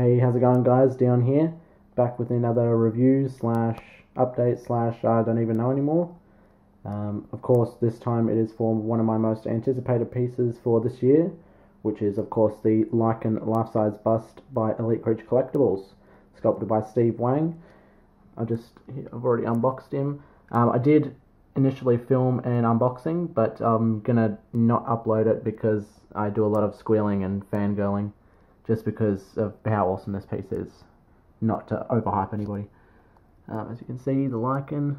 Hey, how's it going, guys? Down here, back with another review slash update slash I don't even know anymore. Of course, this time it is for one of my most anticipated pieces for this year, which is, of course, the Lycan life-size bust by Elite Creature Collectibles, sculpted by Steve Wang. I've already unboxed him. I did initially film an unboxing, but I'm gonna not upload it because I do a lot of squealing and fangirling, just because of how awesome this piece is. Not to overhype anybody. As you can see, the Lycan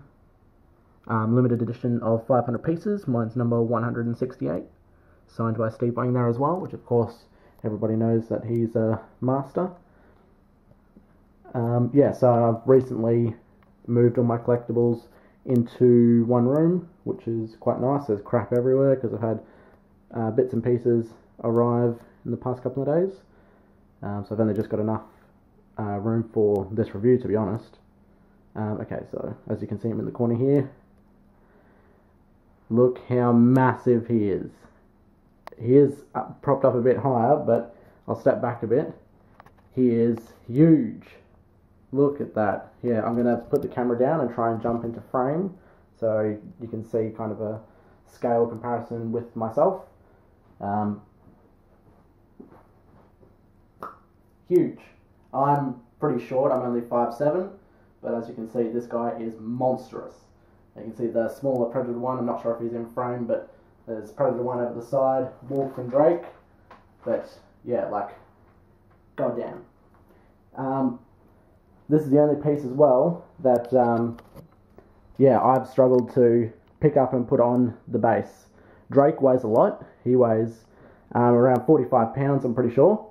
limited edition of 500 pieces. Mine's number 168, signed by Steve Wang there as well, which of course everybody knows that he's a master. Yeah, so I've recently moved all my collectibles into one room, which is quite nice. There's crap everywhere because I've had bits and pieces arrive in the past couple of days. So I've only just got enough room for this review, to be honest. Okay, so as you can see him in the corner here, look how massive he is. He is propped up a bit higher, but I'll step back a bit. He is huge. Look at that. Yeah, I'm going to put the camera down and try and jump into frame so you can see kind of a scale comparison with myself. Huge. I'm pretty short, I'm only 5'7", but as you can see, this guy is monstrous. You can see the smaller Predator one. I'm not sure if he's in frame, but there's Predator one over the side, Wolf and Drake. But yeah, like, goddamn. This is the only piece as well that, yeah, I've struggled to pick up and put on the base. Drake weighs a lot. He weighs around 45 pounds, I'm pretty sure.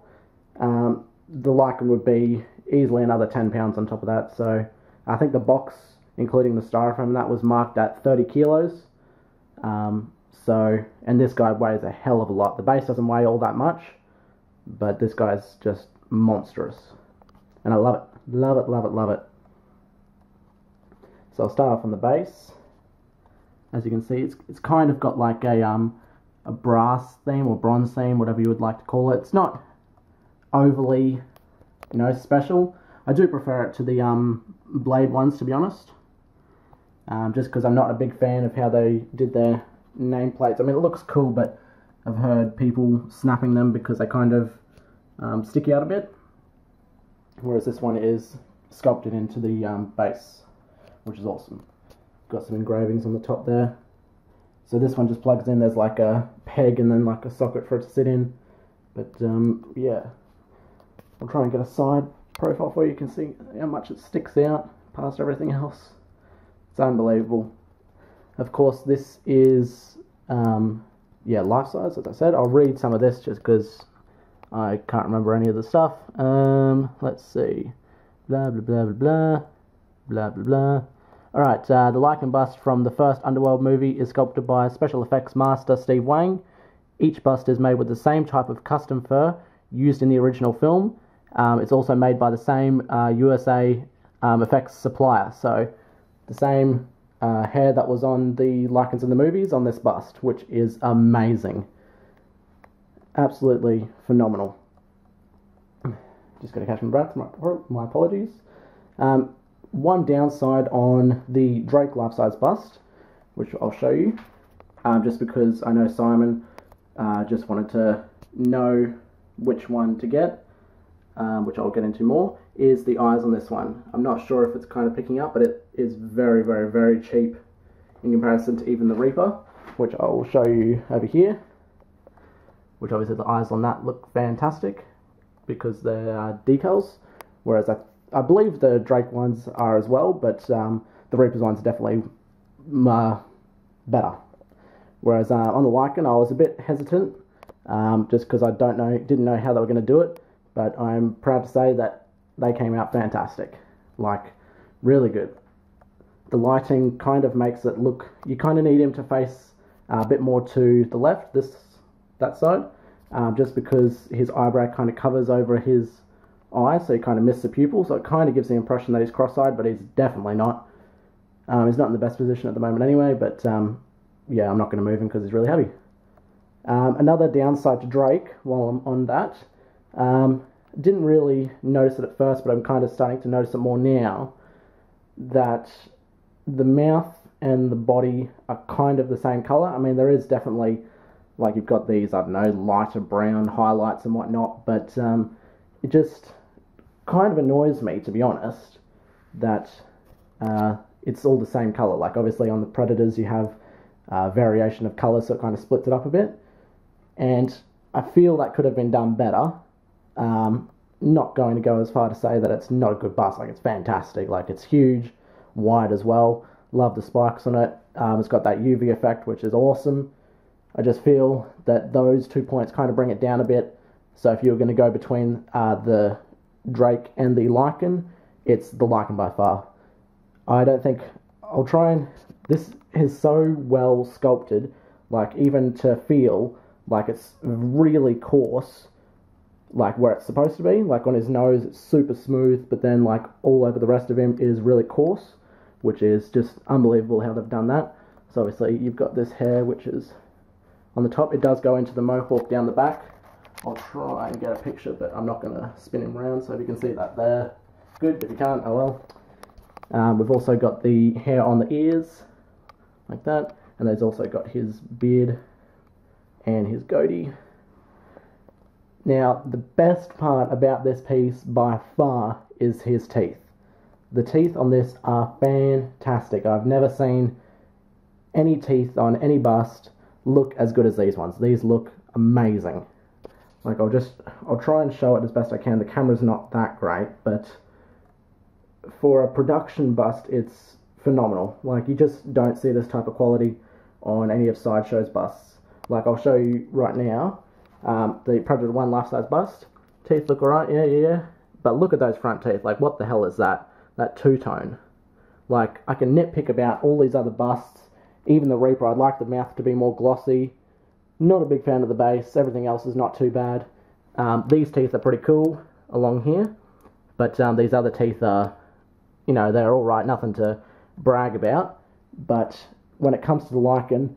The Lycan would be easily another 10 pounds on top of that. So I think the box, including the styrofoam, that was marked at 30 kilos. And this guy weighs a hell of a lot. The base doesn't weigh all that much, but this guy's just monstrous. And I love it. Love it, love it, love it. So I'll start off on the base. As you can see, it's kind of got like a brass theme or bronze theme, whatever you would like to call it. It's not overly, special. I do prefer it to the blade ones, to be honest. Just because I'm not a big fan of how they did their nameplates. I mean, it looks cool, but I've heard people snapping them because they kind of stick out a bit. Whereas this one is sculpted into the base, which is awesome. Got some engravings on the top there. So this one just plugs in. There's like a peg and then like a socket for it to sit in. But yeah, I'll try and get a side profile for you. You can see how much it sticks out past everything else. It's unbelievable. Of course, this is yeah, life size, as I said. I'll read some of this just because I can't remember any of the stuff. Let's see. Blah, blah, blah, blah, blah. Blah, blah, blah. Alright, the Lycan bust from the first Underworld movie is sculpted by special effects master Steve Wang. Each bust is made with the same type of custom fur used in the original film. It's also made by the same USA effects supplier. So, the same hair that was on the Lycans in the movies on this bust, which is amazing. Absolutely phenomenal. Just got to catch my breath. My apologies. One downside on the Drake life-size bust, which I'll show you, just because I know Simon just wanted to know which one to get, which I'll get into more, is the eyes on this one. I'm not sure if it's kind of picking up, but it is very, very, very cheap in comparison to even the Reaper, which I will show you over here. Which obviously the eyes on that look fantastic because they're decals, whereas I believe the Drake ones are as well, but the Reaper's ones are definitely better. Whereas on the Lycan, I was a bit hesitant, just because I didn't know how they were going to do it, but I'm proud to say that they came out fantastic, like really good. The lighting kind of makes it look, you kind of need him to face a bit more to the left, that side, just because his eyebrow kind of covers over his eye, so you kind of miss the pupil, so it kind of gives the impression that he's cross-eyed, but he's definitely not. He's not in the best position at the moment anyway, but yeah, I'm not going to move him because he's really heavy. Another downside to Drake, while I'm on that, didn't really notice it at first, but I'm kind of starting to notice it more now, that the mouth and the body are kind of the same color. I mean, there is definitely, like, you've got these, I don't know, lighter brown highlights and whatnot, but it just kind of annoys me, to be honest, that it's all the same color. Like, obviously on the Predators you have variation of color, so it kind of splits it up a bit, and I feel that could have been done better. Not going to go as far to say that it's not a good bust. Like, it's fantastic. Like, it's huge, wide as well. Love the spikes on it. It's got that UV effect, which is awesome. I just feel that those 2 points kind of bring it down a bit. So if you're going to go between the Drake and the Lycan, it's the Lycan by far. I don't think I'll try and... This is so well sculpted, like, even to feel like it's really coarse, like where it's supposed to be. Like on his nose it's super smooth, but then like all over the rest of him is really coarse, which is just unbelievable how they've done that. So obviously you've got this hair which is on the top. It does go into the mohawk down the back. I'll try and get a picture, but I'm not going to spin him around, so if you can see that there, good. If you can't, oh well. We've also got the hair on the ears, like that, and there's also got his beard and his goatee. Now, the best part about this piece by far is his teeth. The teeth on this are fantastic. I've never seen any teeth on any bust look as good as these ones. These look amazing. Like, I'll try and show it as best I can. The camera's not that great, but for a production bust, it's phenomenal. Like, you just don't see this type of quality on any of Sideshow's busts. Like, I'll show you right now. The Predator 1 life-size bust. Teeth look alright, yeah. But look at those front teeth. Like, what the hell is that? That two-tone. Like, I can nitpick about all these other busts. Even the Reaper, I'd like the mouth to be more glossy. Not a big fan of the base. Everything else is not too bad. These teeth are pretty cool along here. But these other teeth are, you know, they're alright. Nothing to brag about. But when it comes to the Lycan,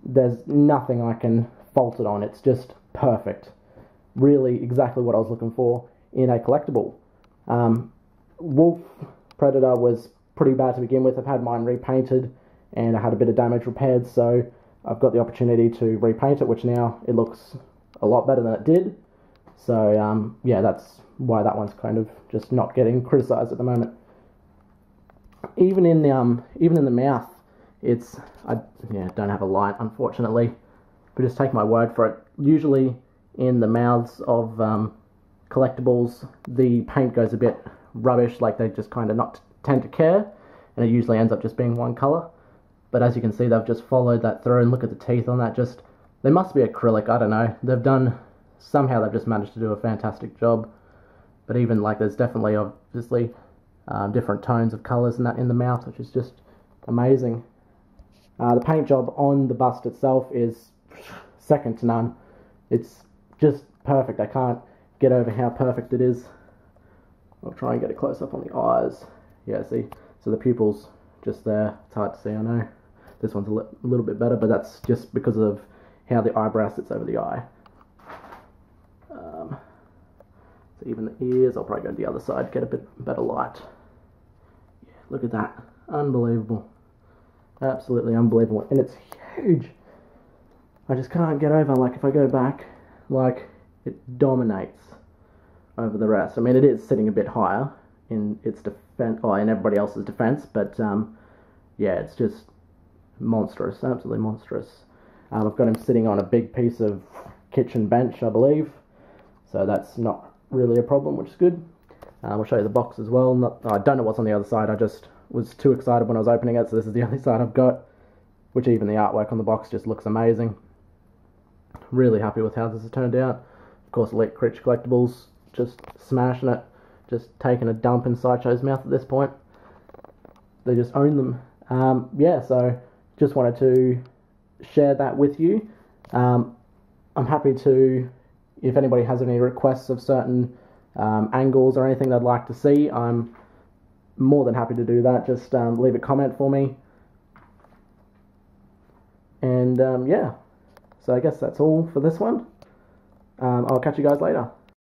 there's nothing I can fault it on. It's just perfect. Really exactly what I was looking for in a collectible. Wolf Predator was pretty bad to begin with. I've had mine repainted and I had a bit of damage repaired, so I've got the opportunity to repaint it, which now it looks a lot better than it did. So yeah, that's why that one's kind of just not getting criticised at the moment. Even in the mouth, it's I don't have a light, unfortunately, but just take my word for it. Usually in the mouths of collectibles, the paint goes a bit rubbish, like they just kind of not tend to care, and it usually ends up just being one colour. But as you can see, they've just followed that through, and look at the teeth on that. Just, they must be acrylic, I don't know. Somehow they've just managed to do a fantastic job. But even like, there's definitely obviously different tones of colours and that in the mouth, which is just amazing. The paint job on the bust itself is second to none. It's just perfect. I can't get over how perfect it is. I'll try and get a close up on the eyes. Yeah, see? So the pupils just there. It's hard to see, I know. This one's a little bit better, but that's just because of how the eyebrow sits over the eye. So even the ears, I'll probably go to the other side, get a bit better light. Yeah, look at that. Unbelievable. Absolutely unbelievable. And it's huge. I just can't get over, like, if I go back, like, it dominates over the rest. I mean, it is sitting a bit higher in its defense, or in everybody else's defense, but yeah, it's just monstrous, absolutely monstrous. I've got him sitting on a big piece of kitchen bench, I believe, so that's not really a problem, which is good. I'll show you the box as well. I don't know what's on the other side. I just was too excited when I was opening it, so this is the only side I've got, which even the artwork on the box just looks amazing. Really happy with how this has turned out. Of course, Elite Critch Collectibles, just smashing it, just taking a dump in Sideshow's mouth at this point. They just own them. Yeah, so just wanted to share that with you. I'm happy to, if anybody has any requests of certain angles or anything they'd like to see, I'm more than happy to do that. Just leave a comment for me. And yeah, so I guess that's all for this one. I'll catch you guys later.